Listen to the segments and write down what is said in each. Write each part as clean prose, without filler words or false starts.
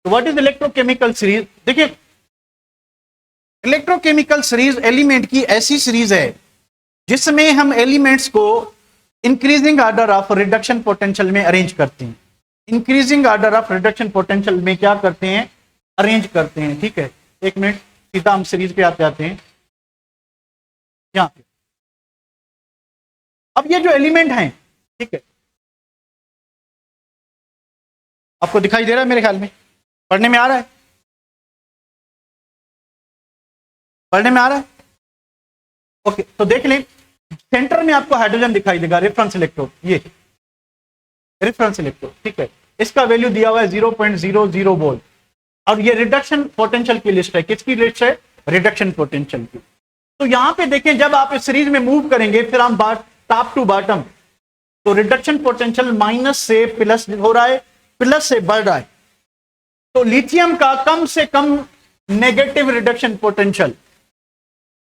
तो what is electrochemical series? देखिए, electrochemical series element की ऐसी सीरीज है जिसमें हम एलिमेंट्स को increasing order of reduction potential में अरेंज करते हैं। Increasing order of reduction potential में क्या करते हैं? अरेंज करते हैं। ठीक है, एक मिनट, सीधा हम सीरीज पे आते हैं यहां पे। अब ये जो एलिमेंट हैं, ठीक है, आपको दिखाई दे रहा है मेरे ख्याल में? पढ़ने में आ रहा है? पढ़ने में आ रहा है? ओके, तो देख लें, सेंटर में आपको हाइड्रोजन दिखाई देगा, रेफरेंस इलेक्ट्रोड, ये रेफरेंस इलेक्ट्रोड। ठीक है, इसका वैल्यू दिया हुआ है 0.00 वोल्ट, और ये रिडक्शन पोटेंशियल की लिस्ट है। किसकी लिस्ट है? रिडक्शन पोटेंशियल की। तो यहां पे देखें, जब आप इस सीरीज में मूव करेंगे, फिर हम टॉप टू बॉटम, तो रिडक्शन पोटेंशियल माइनस से प्लस हो रहा है, प्लस से बढ़ रहा है। तो लिथियम का कम से कम नेगेटिव रिडक्शन पोटेंशियल,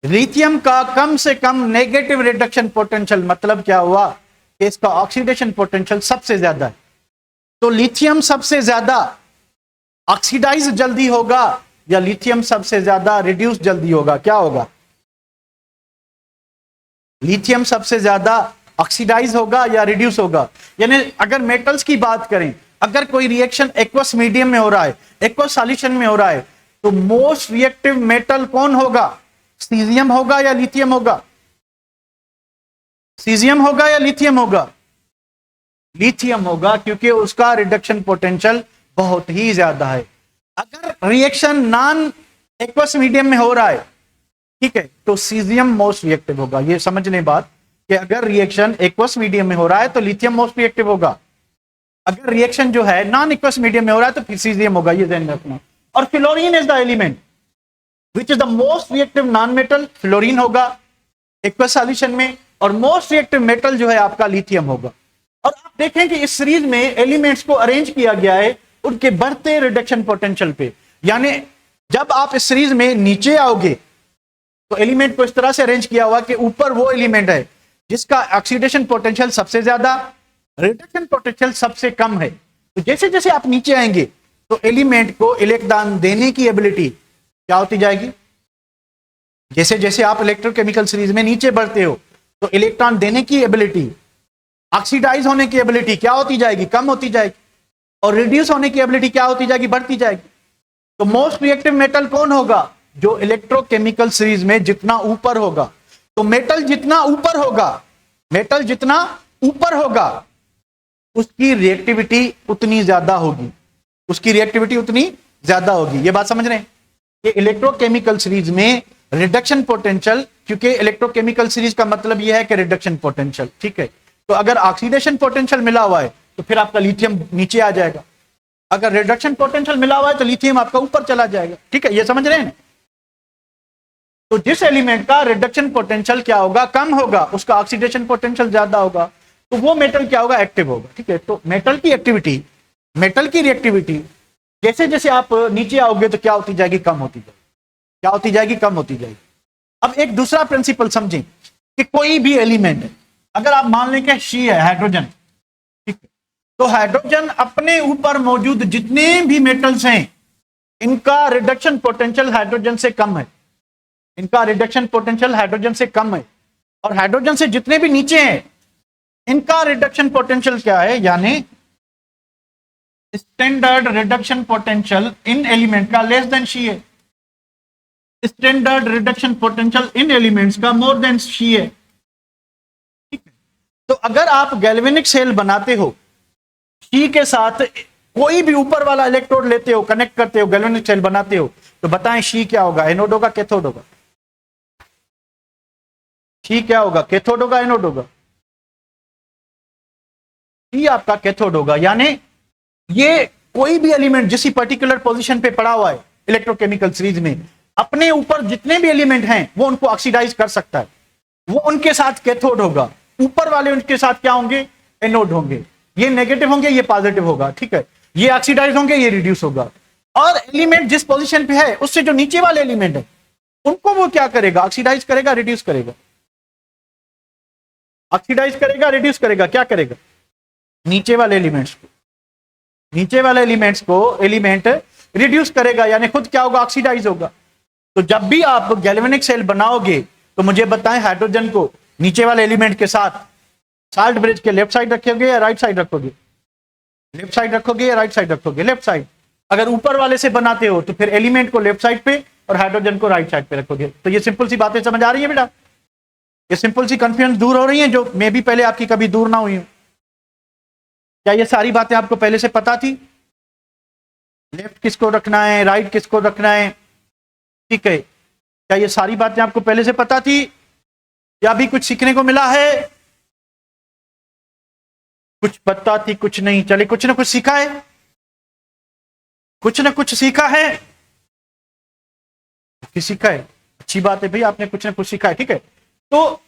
लिथियम का कम से कम नेगेटिव रिडक्शन पोटेंशियल मतलब क्या हुआ कि इसका ऑक्सीडेशन पोटेंशियल सबसे ज्यादा है। तो लिथियम सबसे ज्यादा ऑक्सीडाइज जल्दी होगा या लिथियम सबसे ज्यादा रिड्यूस जल्दी होगा? क्या होगा? लिथियम सबसे ज्यादा ऑक्सीडाइज होगा या रिड्यूस होगा? यानी अगर मेटल्स की बात करें, अगर कोई रिएक्शन एक्वस मीडियम में हो रहा है, एक्वस सॉल्यूशन में हो रहा है, तो मोस्ट रिएक्टिव मेटल कौन होगा? सीजियम होगा या लिथियम होगा? सीजियम होगा या लिथियम होगा? लिथियम होगा, क्योंकि उसका रिडक्शन पोटेंशियल बहुत ही ज्यादा है। अगर रिएक्शन नॉन एक्वस मीडियम में हो रहा है, ठीक है, तो सीजियम मोस्ट रिएक्टिव होगा। ये समझ लें बात कि अगर रिएक्शन एक्वस मीडियम में हो रहा है तो लिथियम मोस्ट रिएक्टिव होगा, अगर रिएक्शन जो है नॉन एक्वस मीडियम में हो रहा है तो फिर सीजियम होगा। ये ध्यान रखना। और fluorine is the element which is the most reactive non metal, fluorine होगा एक्वस सॉल्यूशन में, और मोस्ट रिएक्टिव मेटल जो है आपका लिथियम होगा। और आप देखें कि इस सीरीज में एलिमेंट्स को अरेंज किया गया है उनके बढ़ते रिडक्शन पोटेंशियल पे। यानी जब आप इस सीरीज में नीचे आओगे तो एलिमेंट को इस तरह से अरेंज किया हुआ कि ऊपर वो एलिमेंट है जिसका ऑक्सीडेशन पोटेंशियल सबसे ज्यादा, रिडक्शन पोटेंशियल सबसे कम है। तो जैसे जैसे आप नीचे आएंगे तो एलिमेंट को इलेक्ट्रॉन देने की एबिलिटी क्या होती जाएगी? जैसे जैसे आप इलेक्ट्रोकेमिकल सीरीज में नीचे बढ़ते हो तो इलेक्ट्रॉन देने की एबिलिटी, ऑक्सीडाइज होने की एबिलिटी क्या होती जाएगी? कम होती जाएगी। और रिड्यूस होने की एबिलिटी क्या होती जाएगी? बढ़ती जाएगी। तो मोस्ट रिएक्टिव मेटल कौन होगा? जो इलेक्ट्रोकेमिकल सीरीज में जितना ऊपर होगा। तो मेटल जितना ऊपर होगा, मेटल जितना ऊपर होगा उसकी रिएक्टिविटी उतनी ज्यादा होगी, उसकी रिएक्टिविटी उतनी ज्यादा होगी। ये बात समझ रहे हैं कि इलेक्ट्रोकेमिकल सीरीज में रिडक्शन पोटेंशियल, क्योंकि इलेक्ट्रोकेमिकल सीरीज का मतलब यह है कि रिडक्शन पोटेंशियल, ठीक है। तो अगर ऑक्सीडेशन पोटेंशियल मिला हुआ है तो फिर आपका लिथियम नीचे आ जाएगा, अगर रिडक्शन पोटेंशियल मिला हुआ है तो लिथियम आपका ऊपर चला जाएगा, ठीक है। ये समझ रहे हैं? तो जिस एलिमेंट का रिडक्शन पोटेंशियल क्या होगा? कम होगा, उसका ऑक्सीडेशन पोटेंशियल ज्यादा होगा, तो वो मेटल क्या होगा? एक्टिव होगा, ठीक है। तो मेटल की एक्टिविटी, मेटल की रिएक्टिविटी जैसे जैसे आप नीचे आओगे तो क्या होती जाएगी? कम होती जाएगी। क्या होती जाएगी? कम होती जाएगी। अब एक दूसरा प्रिंसिपल समझें कि कोई भी एलिमेंट है, अगर आप मान लें कि शी है, हाइड्रोजन, ठीक है, तो हाइड्रोजन अपने ऊपर मौजूद जितने भी मेटल्स हैं इनका रिडक्शन पोटेंशियल हाइड्रोजन से कम है, इनका रिडक्शन पोटेंशियल हाइड्रोजन से कम है। और हाइड्रोजन से जितने भी नीचे हैं इनका रिडक्शन पोटेंशियल क्या है? यानी standard reduction potential in element का लेस देन शी है, standard reduction potential in elements का मोर देन शी है, ठीक है। तो अगर आप गैल्वेनिक सेल बनाते हो, शी के साथ कोई भी ऊपर वाला इलेक्ट्रोड लेते हो, कनेक्ट करते हो, गैल्वेनिक सेल बनाते हो, तो बताएं शी क्या होगा? एनोड होगा, कैथोड होगा? शी क्या होगा? कैथोड होगा, एनोड होगा? शी आपका कैथोड होगा। यानी ये कोई भी एलिमेंट जिस पर्टिकुलर पोजीशन पे पड़ा हुआ है इलेक्ट्रोकेमिकल सीरीज में, अपने ऊपर जितने भी एलिमेंट हैं वो उनको ऑक्सीडाइज कर सकता है, वो उनके साथ कैथोड होगा, ऊपर वाले उनके साथ क्या होंगे? एनोड होंगे। ये नेगेटिव होंगे, ये पॉजिटिव होगा, ठीक है। ये ऑक्सीडाइज होंगे, ये रिड्यूस होगा। और एलिमेंट जिस पोजीशन पे है उससे जो नीचे वाले एलिमेंट है उनको वो क्या करेगा? ऑक्सीडाइज करेगा, रिड्यूस करेगा, ऑक्सीडाइज करेगा, रिड्यूस करेगा, क्या करेगा? नीचे वाले एलिमेंट्स को, नीचे वाले एलिमेंट्स को एलिमेंट रिड्यूस करेगा, यानी खुद क्या होगा, ऑक्सीडाइज होगा। तो जब भी आप गैल्वेनिक सेल बनाओगे तो मुझे बताएं, हाइड्रोजन को नीचे वाले एलिमेंट के साथ साल्ट ब्रिज के लेफ्ट साइड रखोगे या राइट साइड रखोगे? लेफ्ट साइड रखोगे या राइट साइड रखोगे? Left side. अगर ऊपर वाले से बनाते हो तो फिर एलिमेंट को लेफ्ट साइड पे और हाइड्रोजन को राइट साइड पे रखोगे। तो ये सिंपल सी बातें समझ आ रही है बेटा? ये सिंपल सी कंफ्यूजन दूर हो रही है जो मे भी पहले आपकी कभी दूर ना हुई हो? क्या ये सारी बातें आपको पहले से पता थी? लेफ्ट किसको रखना है, राइट किसको रखना है, ठीक है? क्या ये सारी बातें आपको पहले से पता थी या अभी कुछ सीखने को मिला है? कुछ पता थी, कुछ नहीं। चले, कुछ ना कुछ सीखा है, कुछ ना कुछ सीखा है, सीखा है, अच्छी बात है भाई, आपने कुछ ना कुछ सीखा है, ठीक है? तो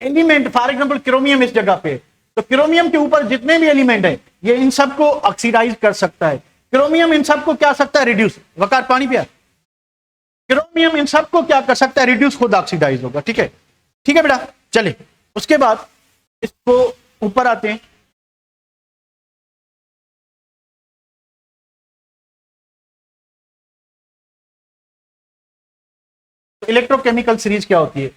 एलिमेंट फॉर एग्जांपल क्रोमियम इस जगह पे, तो क्रोमियम के ऊपर जितने भी एलिमेंट है ये इन सबको ऑक्सीडाइज कर सकता है। क्रोमियम इन सबको क्या सकता है, रिड्यूस। वकार पानी पिया। क्रोमियम इन सबको क्या कर सकता है, रिड्यूस, खुद ऑक्सीडाइज होगा, ठीक है? ठीक है बेटा, चले उसके बाद इसको ऊपर आते हैं। इलेक्ट्रोकेमिकल सीरीज क्या होती है?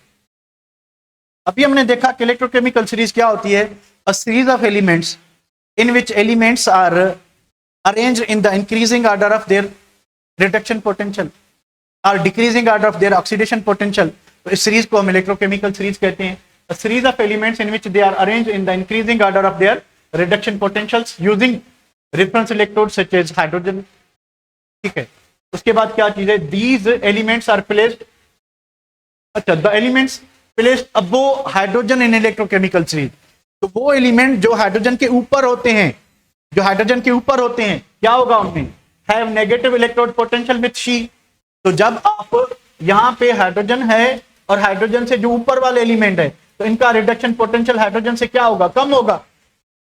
अभी हमने देखा कि इलेक्ट्रोकेमिकल सीरीज क्या होती है, a series of elements in which elements are arranged in the increasing order of their reduction potential or decreasing order of their oxidation potential. तो इस सीरीज को हम इलेक्ट्रोकेमिकल सीरीज कहते हैं। A series of elements in which they are arranged in the increasing order of their reduction potentials using reference electrode such as hydrogen, ठीक है? उसके बाद क्या चीज है, दीज एलिमेंट्स आर प्लेस्ड, अच्छा, the elements placed above hydrogen in electrochemical series. तो वो एलिमेंट जो हाइड्रोजन के ऊपर होते हैं, जो हाइड्रोजन के ऊपर होते हैं, क्या होगा उनमें, have negative electrode potential with she. तो जब आप यहाँ पे हाइड्रोजन है और हाइड्रोजन से जो ऊपर वाले एलिमेंट है, तो इनका रिडक्शन पोटेंशियल हाइड्रोजन से क्या होगा, कम होगा।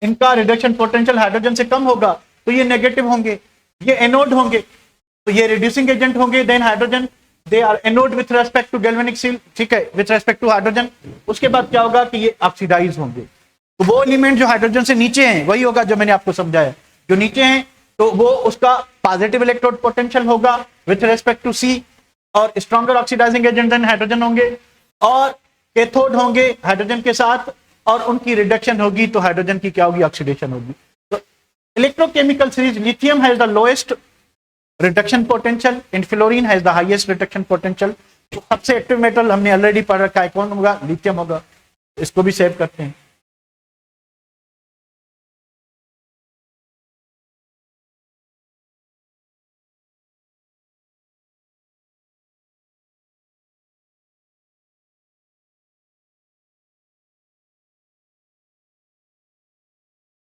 इनका रिडक्शन पोटेंशियल हाइड्रोजन से कम होगा, तो ये नेगेटिव होंगे, ये एनोड होंगे, तो ये रिड्यूसिंग एजेंट होंगे। Then hydrogen they are anode with respect to galvanic cell, ठीक है, विथ रेस्पेक्ट टू हाइड्रोजन। उसके बाद क्या होगा कि ये ऑक्सीडाइज होंगे। तो वो एलिमेंट जो हाइड्रोजन से नीचे हैं वही होगा जो मैंने आपको समझाया, जो नीचे हैं तो वो उसका पॉजिटिव इलेक्ट्रोड पोटेंशियल होगा विथ रेस्पेक्ट टू सी, और stronger oxidising agent than hydrogen होंगे, और कैथोड होंगे हाइड्रोजन के साथ, और उनकी रिडक्शन होगी तो हाइड्रोजन की क्या होगी, ऑक्सीडेशन होगी। तो electrochemical series, lithium has the lowest reduction potential and fluorine has the highest reduction potential. तो सबसे एक्टिव मेटल हमने ऑलरेडी पढ़ रखा है, कौन होगा, लिथियम होगा। इसको भी सेव करते हैं।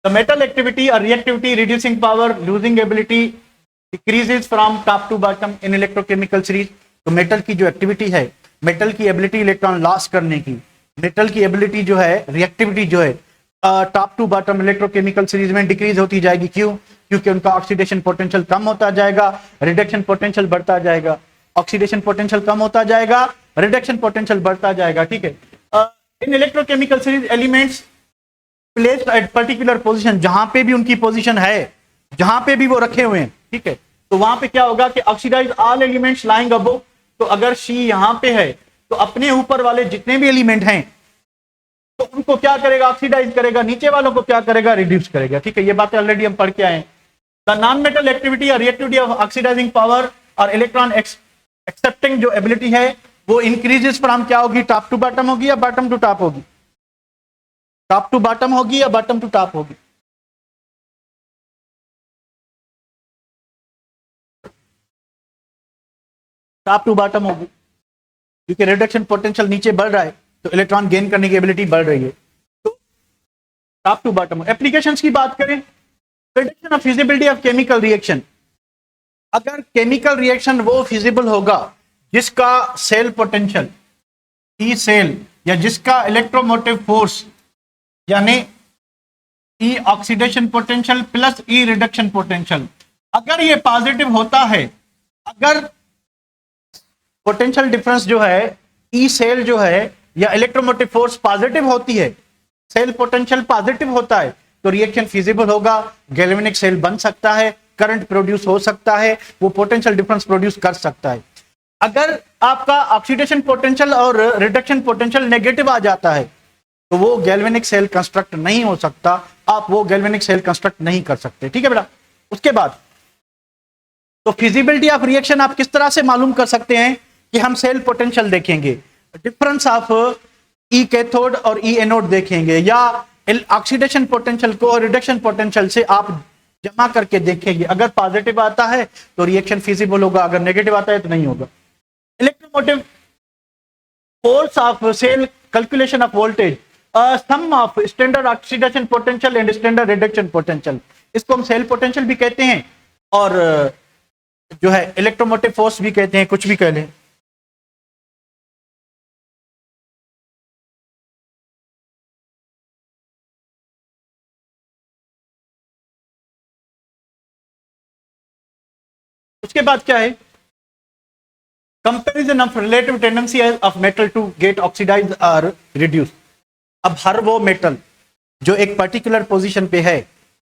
The metal activity or reactivity, reducing power, losing ability, decreases from top to bottom in electrochemical series। तो मेटल की जो एक्टिविटी है, मेटल की एबिलिटी इलेक्ट्रॉन लॉस करने की, मेटल की एबिलिटी जो है, रिएक्टिविटी जो है, top to bottom electrochemical series में डिक्रीज होती जाएगी। क्यों? क्योंकि उनका ऑक्सीडेशन पोटेंशियल कम होता जाएगा, रिडक्शन पोटेंशियल बढ़ता जाएगा। ऑक्सीडेशन पोटेंशियल कम होता जाएगा, रिडक्शन पोटेंशियल बढ़ता जाएगा, ठीक है? In electrochemical series elements placed at particular position, जहां पे भी उनकी पोजीशन है, जहां पे भी वो रखे हुए हैं, ठीक है, तो वहां पे क्या होगा कि oxidise all elements lying above. तो अगर शी यहां पे है तो अपने ऊपर वाले जितने भी एलिमेंट हैं तो उनको क्या करेगा, ऑक्सीडाइज करेगा, नीचे वालों को क्या करेगा, रिड्यूस करेगा, ठीक है? ये बातें ऑलरेडी हम पढ़ के आए हैं। द नॉन मेटल एक्टिविटी और रिएक्टिविटी ऑफ ऑक्सीडाइजिंग पावर और इलेक्ट्रॉन एक्सेप्टिंग जो एबिलिटी है वो इंक्रीजेस फ्रॉम क्या होगी, टॉप टू बॉटम होगी या बॉटम टू टॉप होगी, टॉप टू बॉटम होगी या बॉटम टू टॉप होगी? टॉप टू बॉटम होगी, क्योंकि रिडक्शन पोटेंशियल नीचे बढ़ रहा है तो इलेक्ट्रॉन गेन करने की एबिलिटी बढ़ रही है। तो टॉप टू बॉटम। एप्लीकेशंस की बात करें, prediction of feasibility of chemical reaction. अगर केमिकल रिएक्शन वो फिजिबल होगा जिसका सेल पोटेंशियल, ई सेल, या जिसका इलेक्ट्रोमोटिव फोर्स यानी ई ऑक्सीडेशन पोटेंशियल प्लस ई रिडक्शन पोटेंशियल, अगर ये पॉजिटिव होता है, अगर पोटेंशियल डिफरेंस जो है, ई सेल जो है या इलेक्ट्रोमोटिव फोर्स पॉजिटिव होती है, सेल पोटेंशियल पॉजिटिव होता है, तो रिएक्शन फिजिबल होगा, गैल्वेनिक सेल बन सकता है, करंट प्रोड्यूस हो सकता है, वो पोटेंशियल डिफरेंस प्रोड्यूस कर सकता है। अगर आपका ऑक्सीडेशन पोटेंशियल और रिडक्शन पोटेंशियल नेगेटिव आ जाता है तो वो गैल्वेनिक सेल कंस्ट्रक्ट नहीं हो सकता, आप वो गैल्वेनिक सेल कंस्ट्रक्ट नहीं कर सकते। ठीक है बेटा। उसके बाद तो फिजिबिलिटी ऑफ रिएक्शन आप किस तरह से मालूम कर सकते हैं कि हम सेल पोटेंशियल देखेंगे, डिफरेंस ऑफ ई कैथोड और ई एनोड देखेंगे, या ऑक्सीडेशन पोटेंशियल को और रिडक्शन पोटेंशियल से आप जमा करके देखेंगे। अगर पॉजिटिव आता है तो रिएक्शन फिजिबल होगा, अगर नेगेटिव आता है तो नहीं होगा। Electromotive force of cell calculation of voltage, sum of standard oxidation potential and standard reduction potential, इसको हम सेल पोटेंशियल भी कहते हैं और जो है इलेक्ट्रोमोटिव फोर्स भी कहते हैं, कुछ भी कह लें। उसके बाद क्या है, comparison of relative tendency of metal to get oxidise और रिड्यूस। अब हर वो मेटल जो एक पर्टिकुलर पोजीशन पे है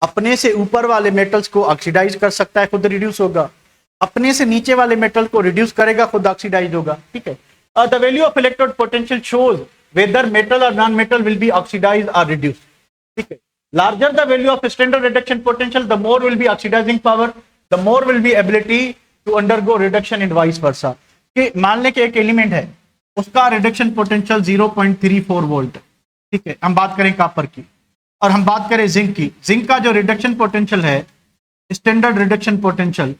अपने से ऊपर वाले मेटल्स को ऑक्सीडाइज कर सकता है, खुद रिड्यूस होगा, अपने से नीचे वाले मेटल को रिड्यूस करेगा, खुद ऑक्सीडाइज होगा। ठीक है। The value of electrode potential shows whether metal or non metal will be oxidise और रिड्यूस। ठीक है। Larger the value of standard reduction potential the more will be oxidising power, the more will be ability to undergo reduction and vice versa. कि मान लें कि एक element है उसका रिडक्शन पोटेंशियल 0.34 वोल्ट, ठीक है, हम बात करें कॉपर की, और हम बात करें जिंक की। जिंक का जो रिडक्शन पोटेंशियल है, स्टैंडर्ड रिडक्शन पोटेंशियल,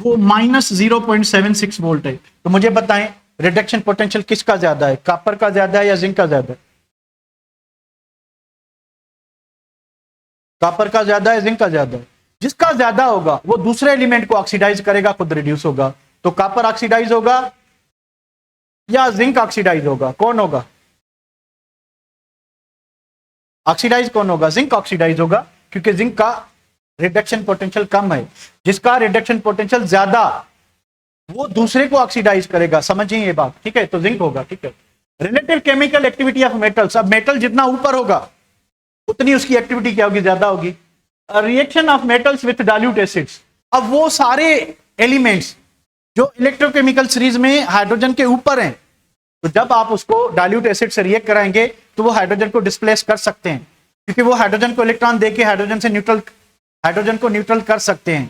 वो -0.76 वोल्ट है। तो मुझे बताएं रिडक्शन पोटेंशियल किसका ज्यादा है, कॉपर का ज्यादा है या जिंक का ज्यादा है? कॉपर का ज्यादा है, जिंक का ज्यादा है? जिसका ज्यादा होगा वो दूसरे एलिमेंट को ऑक्सीडाइज करेगा, खुद रिड्यूस होगा। तो कॉपर ऑक्सीडाइज होगा या जिंक ऑक्सीडाइज होगा, कौन होगा ऑक्सीडाइज, कौन होगा? जिंक ऑक्सीडाइज होगा, क्योंकि जिंक का रिडक्शन पोटेंशियल कम है। जिसका रिडक्शन पोटेंशियल ज्यादा वो दूसरे को ऑक्सीडाइज करेगा, समझिए ये बात। ठीक है, तो जिंक होगा। ठीक है। Relative chemical activity of metals, अब मेटल जितना ऊपर होगा उतनी उसकी एक्टिविटी क्या होगी, ज्यादा होगी। Reaction of metals with dilute acids, अब वो सारे एलिमेंट्स जो इलेक्ट्रोकेमिकल सीरीज में हाइड्रोजन के ऊपर हैं, तो जब आप उसको डाइल्यूट एसिड से रिएक्ट कराएंगे तो वो हाइड्रोजन को डिस्प्लेस कर सकते हैं, क्योंकि वो हाइड्रोजन को इलेक्ट्रॉन देके हाइड्रोजन को न्यूट्रल कर सकते हैं।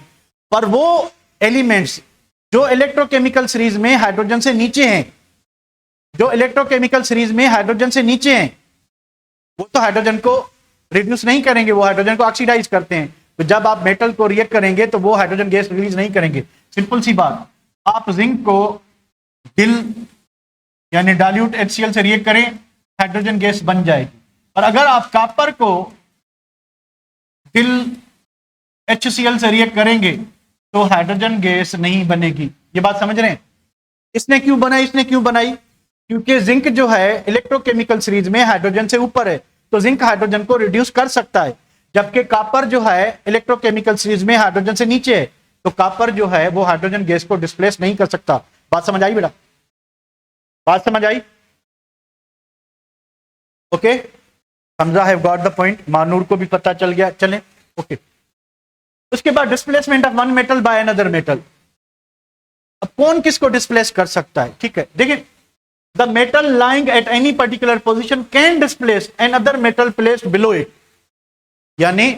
पर वो एलिमेंट्स जो इलेक्ट्रोकेमिकल सीरीज में हाइड्रोजन से नीचे हैं, जो इलेक्ट्रोकेमिकल सीरीज में हाइड्रोजन से नीचे हैं, वो तो हाइड्रोजन को रिड्यूस नहीं करेंगे, वो हाइड्रोजन को ऑक्सीडाइज करते हैं। तो जब आप मेटल को रिएक्ट करेंगे तो वो हाइड्रोजन गैस रिलीज नहीं करेंगे। सिंपल सी बात, आप जिंक को डिल यानी डाइल्यूट HCl से रिएक्ट करें, हाइड्रोजन गैस बन जाएगी। और अगर आप कॉपर को डिल HCl से रिएक्ट करेंगे तो हाइड्रोजन गैस नहीं बनेगी। ये बात समझ रहे हैं? इसने क्यों बनाई? क्योंकि जिंक जो है इलेक्ट्रोकेमिकल सीरीज में हाइड्रोजन से ऊपर है, तो जिंक हाइड्रोजन को रिड्यूस कर सकता है, जबकि कॉपर जो है इलेक्ट्रोकेमिकल सीरीज में हाइड्रोजन से नीचे है, तो कॉपर जो है वो हाइड्रोजन गैस को डिस्प्लेस नहीं कर सकता। बात समझ आई बेटा? बात समझ आई? Okay, Hamza have got the point, Manoor को भी पता चल गया। चलें, ओके। उसके बाद displacement of one metal by another metal. अब कौन किसको डिस्प्लेस कर सकता है? ठीक है, देखिए, the metal lying at any particular position can displace another metal placed below it. यानी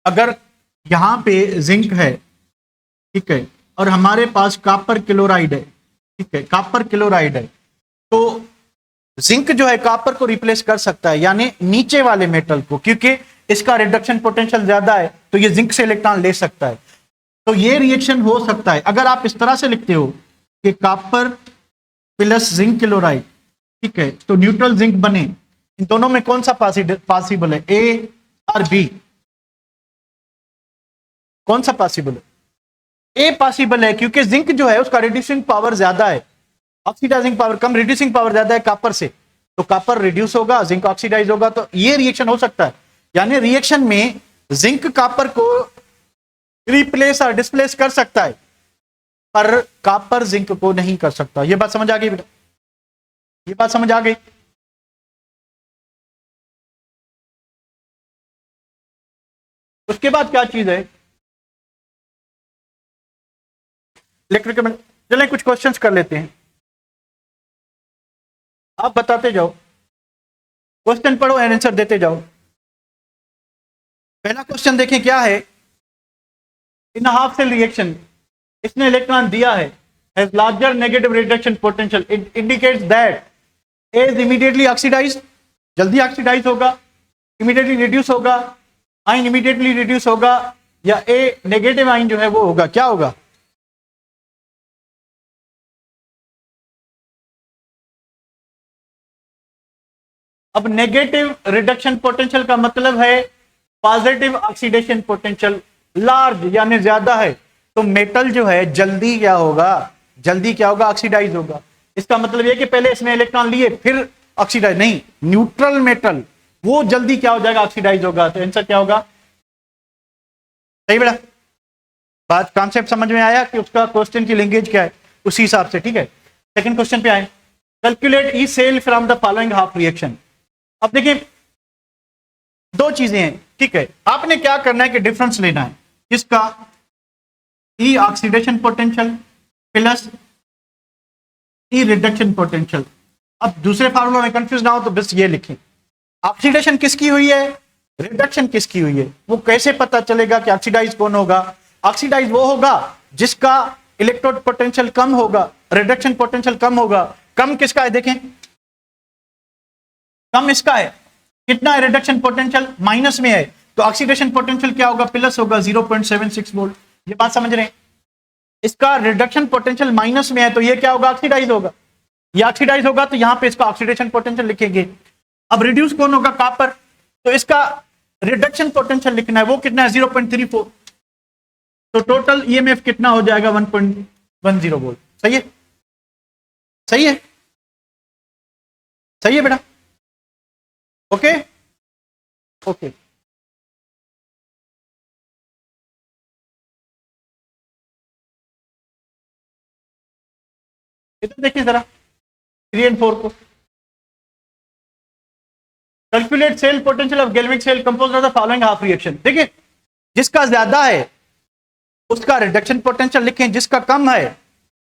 अगर यहां पे जिंक है, ठीक है, और हमारे पास कॉपर क्लोराइड है, ठीक है, कॉपर क्लोराइड है, तो जिंक जो है कॉपर को रिप्लेस कर सकता है, यानी नीचे वाले मेटल को, क्योंकि इसका रिडक्शन पोटेंशियल ज्यादा है, तो ये जिंक से इलेक्ट्रॉन ले सकता है। तो ये रिएक्शन हो सकता है। अगर आप इस तरह से लिखते हो कि कॉपर प्लस जिंक क्लोराइड, ठीक है, तो न्यूट्रल जिंक बने, इन दोनों में कौन सा पॉसिबल है, ए और बी? कौन सा पॉसिबल है? ए पॉसिबल है, क्योंकि जिंक जो है उसका रिड्यूसिंग पावर ज्यादा है, ऑक्सीडाइजिंग पावर कम, रिड्यूसिंग पावर ज्यादा है कॉपर से, तो कॉपर रिड्यूस होगा, जिंक ऑक्सीडाइज होगा, तो ये रिएक्शन हो सकता है। यानी रिएक्शन में जिंक कॉपर को रिप्लेस और डिस्प्लेस कर सकता है, पर कॉपर जिंक को नहीं कर सकता। ये बात समझ आ गई बेटा? ये बात समझ आ गई? उसके बाद क्या चीज है, इलेक्ट्रिकल। चलें कुछ क्वेश्चंस कर लेते हैं, आप बताते जाओ, क्वेश्चन पढ़ो एंड आंसर देते जाओ। पहला क्वेश्चन देखें क्या है, इन हाफ सेल रिएक्शन, इसने इलेक्ट्रॉन दिया है, has larger negative reduction potential, it indicates that A is immediately oxidise, जल्दी ऑक्सीडाइज होगा, इमीडिएटली रिड्यूस होगा, आइन इमीडिएटली रिड्यूस होगा, या ए नेगेटिव आइन जो है वो होगा, क्या होगा? अब नेगेटिव रिडक्शन पोटेंशियल का मतलब है पॉजिटिव ऑक्सीडेशन पोटेंशियल लार्ज यानी ज्यादा है, तो मेटल जो है जल्दी क्या होगा, जल्दी क्या होगा, ऑक्सीडाइज होगा। इसका मतलब यह कि पहले इसने इलेक्ट्रॉन लिए फिर ऑक्सीडाइज नहीं, न्यूट्रल मेटल वो जल्दी क्या हो जाएगा, ऑक्सीडाइज होगा। तो आंसर क्या होगा? सही बेटा, बात कॉन्सेप्ट समझ में आया कि उसका क्वेश्चन की लैंग्वेज क्या है, उसी हिसाब से। ठीक है, सेकंड क्वेश्चन पे आए, calculate E cell from the following half reaction. अब देखिए दो चीजें हैं, ठीक है, आपने क्या करना है कि डिफरेंस लेना है, इसका ई ऑक्सीडेशन पोटेंशियल प्लस ई रिडक्शन पोटेंशियल। अब दूसरे फार्मूला में कंफ्यूज ना हो तो बस ये लिखें, ऑक्सीडेशन किसकी हुई है, रिडक्शन किसकी हुई है। वो कैसे पता चलेगा कि ऑक्सीडाइज कौन होगा? ऑक्सीडाइज वो होगा जिसका इलेक्ट्रोड पोटेंशियल कम होगा, रिडक्शन पोटेंशियल कम होगा। कम किसका है, देखें कम इसका है, कितना है रिडक्शन पोटेंशियल, माइनस में है, तो ऑक्सीडेशन पोटेंशियल क्या होगा, प्लस होगा 0.76 वोल्ट। ये बात समझ रहे हैं? इसका रिडक्शन पोटेंशियल माइनस में है तो ये क्या होगा, ऑक्सीडाइज होगा। ये ऑक्सीडाइज होगा तो यहां पे इसका ऑक्सीडेशन पोटेंशियल लिखेंगे। अब रिड्यूस कौन होगा, कॉपर, तो इसका रिडक्शन पोटेंशियल लिखना है, वो कितना है 0.34, तो टोटल ईएमएफ कितना हो जाएगा 1.10 वोल्ट। सही है, सही है, सही है बेटा, ओके ओके। इधर देखिए जरा 3 और 4 को, calculate cell potential of galvanic cell composed of the following half reaction. देखिए जिसका ज्यादा है उसका रिडक्शन पोटेंशियल लिखें, जिसका कम है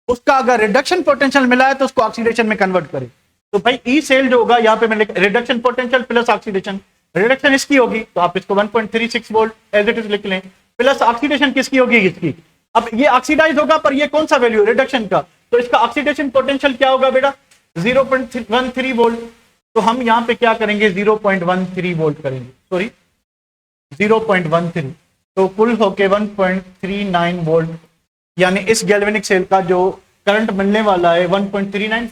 उसका अगर रिडक्शन पोटेंशियल मिला है तो उसको ऑक्सीडेशन में कन्वर्ट करें। तो भाई ई सेल जो होगा यहाँ पे मैं reduction potential plus oxidation, reduction इसकी होगी तो आप इसको 1.36 वोल्ट एज इट इज लिख लें, प्लस ऑक्सीडेशन किसकी होगी, इसकी। अब ये ऑक्सीडाइज होगा पर ये कौन सा वैल्यू, रिडक्शन का, तो इसका ऑक्सीडेशन पोटेंशियल क्या होगा बेटा 0.13 वोल्ट। तो हम यहाँ पे क्या करेंगे 0.13 वोल्ट करेंगे, सॉरी 0.13, तो कुल होके 1.39 वोल्ट, यानी इस गैल्वेनिक सेल का जो करंट मिलने वाला है 1.49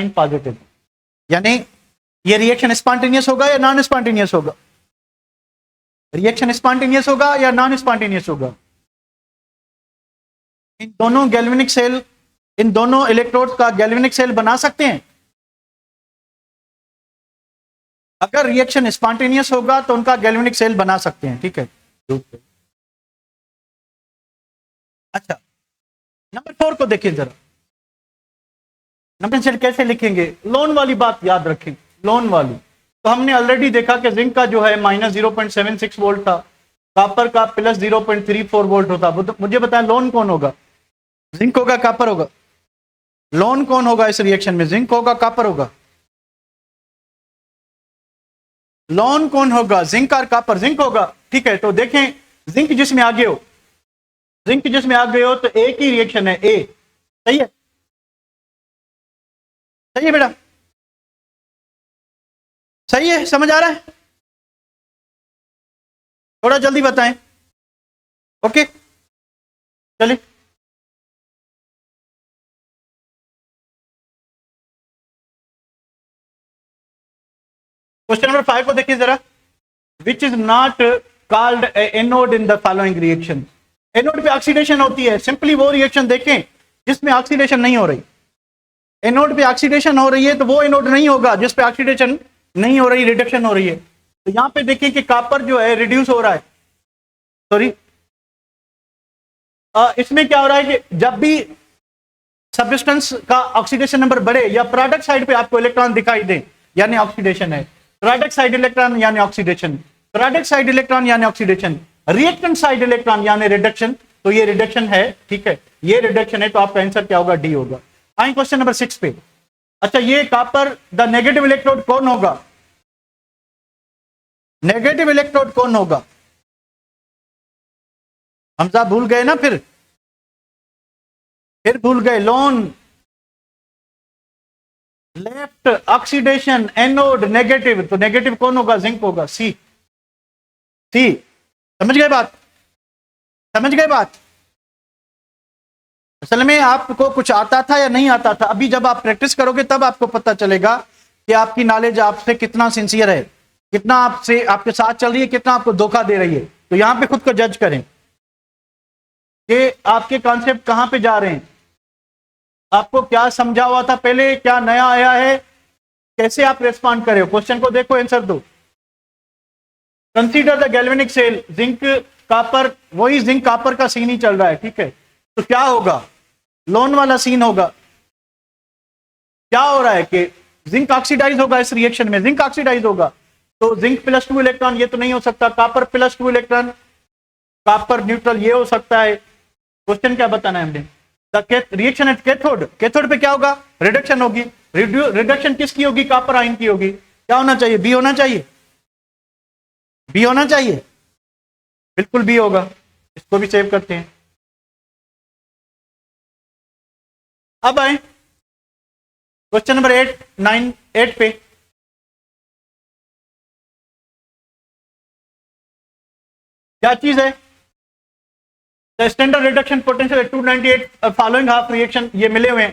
पॉजिटिव। यानी ये रिएक्शन स्पॉन्टेनियस होगा या नॉन स्पॉन्टेनियस होगा, रिएक्शन स्पॉन्टेनियस होगा या नॉन स्पॉन्टेनियस होगा। इन दोनों गैल्वेनिक सेल, इन दोनों इलेक्ट्रोड का गैल्वेनिक सेल बना सकते हैं। अगर रिएक्शन स्पॉन्टेनियस होगा तो उनका गैल्वेनिक सेल बना सकते हैं, ठीक है। अच्छा नंबर 4 को देखिए जरा, नंबर सेल कैसे लिखेंगे, लोन वाली बात याद रखें, लोन वाली। तो हमने ऑलरेडी देखा कि जिंक का जो है -0.76 वोल्ट था, कॉपर का प्लस 0.34 वोल्ट होता। मुझे बताएं लोन कौन होगा, जिंक होगा कॉपर होगा, लोन कौन होगा इस रिएक्शन में, जिंक होगा कॉपर होगा, लोन कौन होगा, जिंक और कॉपर, जिंक होगा, ठीक है। तो देखें जिंक जिसमें आगे हो, जिंक जिसमें आगे हो तो एक ही रिएक्शन है ए, सही है, सही है बेटा, सही है, समझ आ रहा है, थोड़ा जल्दी बताएं, ओके चलिए। क्वेश्चन नंबर 5 को देखिए जरा, which is not called anode in the following reaction. Anode पे ऑक्सीडेशन होती है, सिंपली वो रिएक्शन देखें जिसमें ऑक्सीडेशन नहीं हो रही। एनोड पे ऑक्सीडेशन हो रही है तो वो एनोड नहीं होगा जिस पे ऑक्सीडेशन नहीं हो रही, रिडक्शन हो रही है। तो यहां पे देखिए कि कॉपर जो है रिड्यूस हो रहा है, सॉरी इसमें क्या हो रहा है कि जब भी सब्सटेंस का ऑक्सीडेशन नंबर बढ़े या प्रोडक्ट साइड पे आपको इलेक्ट्रॉन दिखाई दे यानी ऑक्सीडेशन है, टोरैडिक साइड इलेक्ट्रॉन यानी ऑक्सीडेशन, टोरैडिक साइड इलेक्ट्रॉन यानी ऑक्सीडेशन, रिएक्टेंट साइड इलेक्ट्रॉन यानी रिडक्शन, तो ये रिडक्शन है, ठीक है, ये रिडक्शन है, तो आपका आंसर क्या होगा, डी होगा। आइए क्वेश्चन नंबर 6 पे। अच्छा, ये कॉपर द नेगेटिव इलेक्ट्रोड कौन होगा, नेगेटिव इलेक्ट्रोड कौन होगा, हमजा भूल गए ना, फिर भूल गए, loan left oxidation anode negative, तो नेगेटिव कौन होगा, जिंक होगा, सी, समझ गए बात, समझ गए बात। असल में आपको कुछ आता था या नहीं आता था, अभी जब आप प्रैक्टिस करोगे तब आपको पता चलेगा कि आपकी नॉलेज आपसे कितना सिंसियर है, कितना आपसे आपके साथ चल रही है, कितना आपको धोखा दे रही है। तो यहां पे खुद को जज करें कि आपके कॉन्सेप्ट कहां पे जा रहे हैं, आपको क्या समझा हुआ था पहले, क्या नया आया है, कैसे आप रेस्पॉन्ड कर रहे हो। क्वेश्चन को देखो, आंसर दो। Consider the galvanic cell, zinc copper, वही जिंक कॉपर का सीन ही चल रहा है, ठीक है, तो क्या होगा, लोन वाला सीन होगा। क्या हो रहा है कि जिंक ऑक्सीडाइज होगा, इस रिएक्शन में जिंक ऑक्सीडाइज होगा, तो जिंक प्लस 2 इलेक्ट्रॉन, ये तो नहीं हो सकता, copper plus 2 electron, copper neutral, ये हो सकता है। क्वेश्चन क्या बताना है हमने, रिएक्शन एट कैथोड, कैथोड पे क्या होगा, रिडक्शन होगी, रिडक्शन किसकी होगी, कॉपर आयन की होगी। क्या होना चाहिए, बी होना चाहिए, बी होना चाहिए, बिल्कुल बी होगा। इसको भी सेव करते हैं। अब आए क्वेश्चन नंबर 8 पे। क्या चीज है, standard reduction potential 298 following half reaction, ये मिले हुए हैं,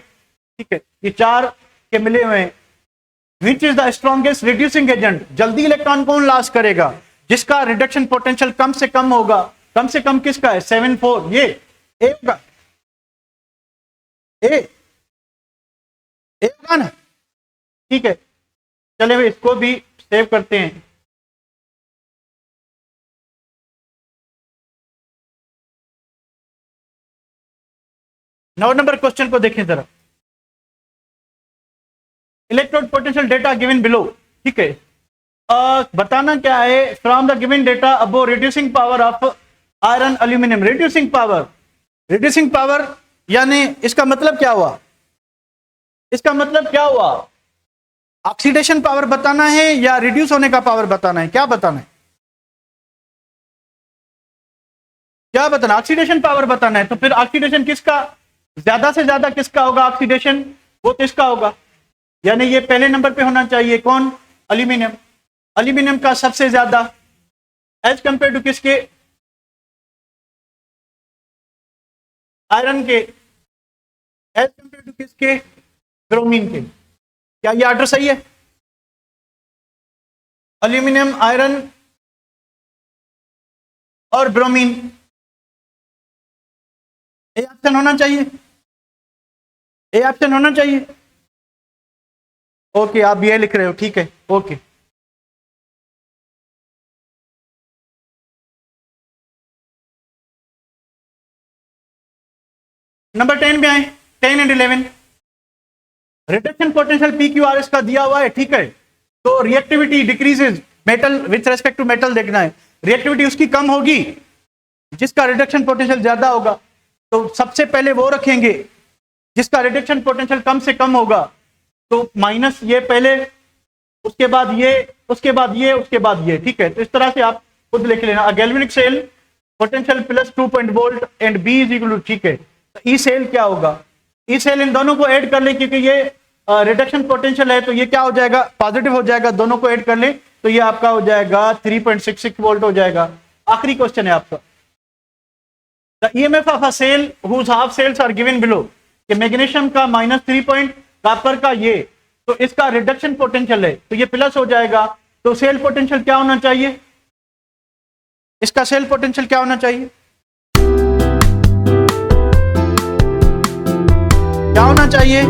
ठीक है, ये 4 के मिले हुए हैं। Which is the strongest reducing agent, जल्दी इलेक्ट्रॉन कौन लॉस करेगा, जिसका रिडक्शन पोटेंशियल कम से कम होगा, कम से कम किसका है, 7,4, ये ए होगा, ए होगा ना, ठीक है। चले भाई, इसको भी सेव करते हैं। नौ नंबर क्वेश्चन को देखें जरा, electrode potential data given below, ठीक है। बताना क्या है, from the given data above reducing power of iron aluminium, reducing power यानी इसका मतलब क्या हुआ, इसका मतलब क्या हुआ, ऑक्सीडेशन पावर बताना है या रिड्यूस होने का पावर बताना है, क्या बताना है, क्या बताना, ऑक्सीडेशन पावर बताना है। तो फिर ऑक्सीडेशन किसका ज्यादा से ज्यादा किसका होगा, ऑक्सीडेशन वो किसका होगा, यानी ये पहले नंबर पे होना चाहिए, कौन, एल्यूमिनियम, एल्यूमिनियम का सबसे ज्यादा एज कंपेयर टू किसके, आयरन के, एज कंपेयर टू किसके, ब्रोमीन के। क्या ये ऑर्डर सही है, एल्यूमिनियम, आयरन और ब्रोमीन, ए ऑप्शन होना चाहिए, ए ऑप्शन होना चाहिए। ओके, आप ये लिख रहे हो, ठीक है, ओके। नंबर 10 में आए, 10 and 11, reduction potential P Q R इसका दिया हुआ है, ठीक है। तो reactivity decreases, metal with respect to metal देखना है, रिएक्टिविटी उसकी कम होगी जिसका रिडक्शन पोटेंशियल ज्यादा होगा। तो सबसे पहले वो रखेंगे जिसका रिडक्शन पोटेंशियल कम से कम होगा, तो माइनस ये पहले, उसके बाद ये, उसके बाद ये, उसके बाद ये, ठीक है। तो इस तरह से आप खुद लिख लेना, galvanic cell potential plus 2 volt and B is equal to, ठीक है। तो ई सेल क्या होगा, ई सेल इन दोनों को ऐड कर ले, क्योंकि ये रिडक्शन पोटेंशियल है, तो ये क्या हो जाएगा, पॉजिटिव हो जाएगा, दोनों को ऐड कर ले तो ये आपका हो जाएगा 3.66 वोल्ट हो जाएगा। आखिरी क्वेश्चन है आपका, the EMF of a cell whose half cells are given below, कि मैग्नीशियम का -3, कॉपर का ये, तो इसका रिडक्शन पोटेंशियल है, तो ये प्लस हो जाएगा, तो सेल पोटेंशियल क्या होना चाहिए, इसका सेल पोटेंशियल क्या होना चाहिए, क्या होना चाहिए,